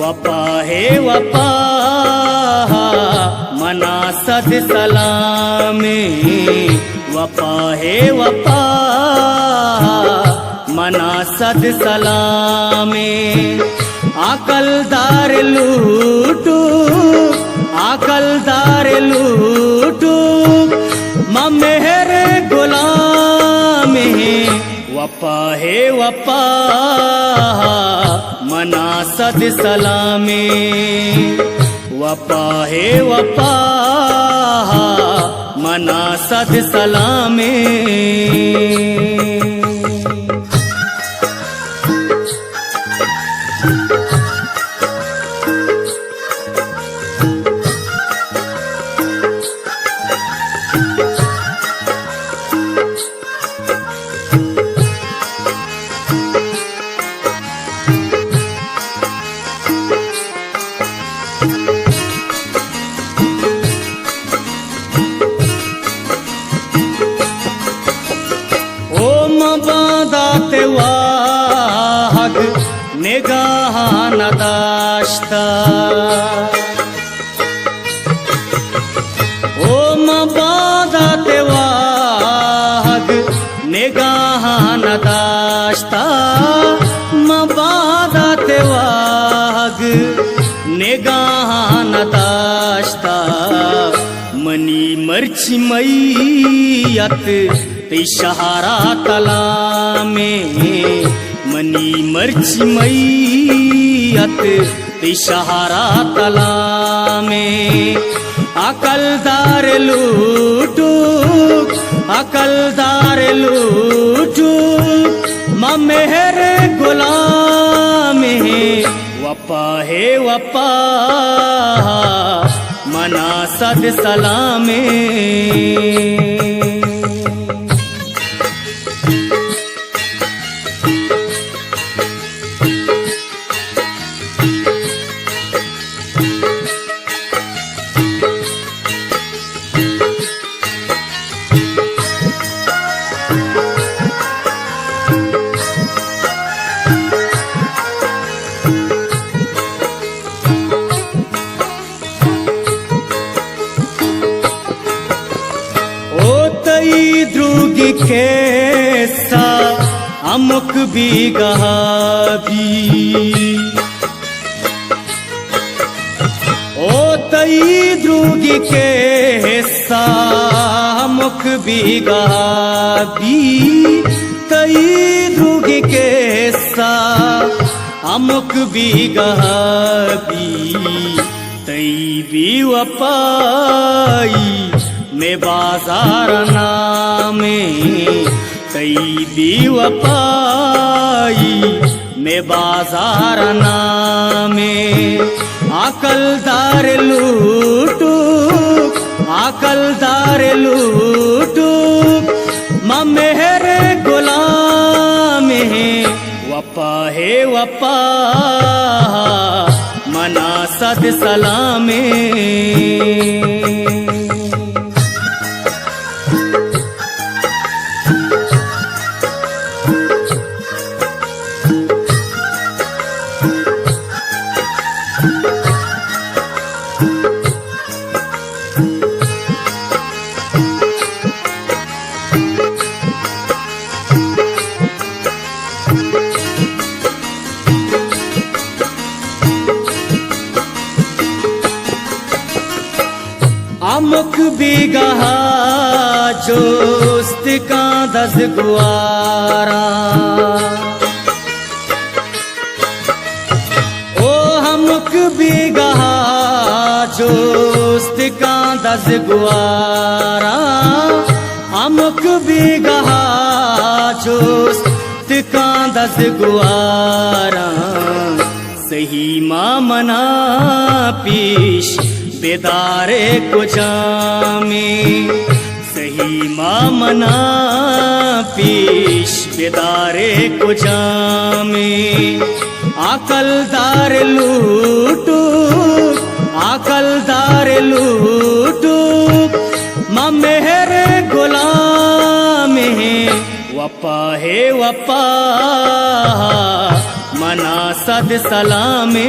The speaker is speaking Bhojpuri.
वफा है वफा मना सद सलामे, वफा है वफा मना सद सलामे। आकलदार लूटू आकलदार लूटू मेहर गुलाम है, वफा है वफा मना सद सलामे, वफा है वफा मना सद सलामे। वाहग निगाह नदाश्ता ओ मबादत वाहग निगाह नदाश्ता, मबादत वाहग निगाह नदाश्ता। मनी मर्ची मैयत तिशहारा तला में, मनी मर्ची मैयत तिशहारा तला में। अकलदार लूटू अकलदार लूटू मेहर गुलाम है, वफा है वफा मना सद सलामे। द्रुगी कैसा अमुक भी गहाबी, ओ तई द्रुगी कैसा अमुक भी गहाबी, तई द्रुगी कैसा अमुक भी गहाबी। तई भी वफाई में बाजार नामे, तई भी वफाई में बाजार नामे। आकलदार लूटू आकलदार लूटू मेहर गुलाम है, वफा है वफा मना सद सलामे। अमुक बिगहा जोस्त का दस गुआरा, ओ अमुक बिगहा जोस्त का दस गुआरा, अमुक बिगहा जोस्त का दस गुआरा। सही मामना पीश बेदारे को जामे, सही मामना पीश बेदारे को जामे। आकलदार लूटू आकलदार लूटू मेहर गुलाम है, वफा है वफा मना सद सलामे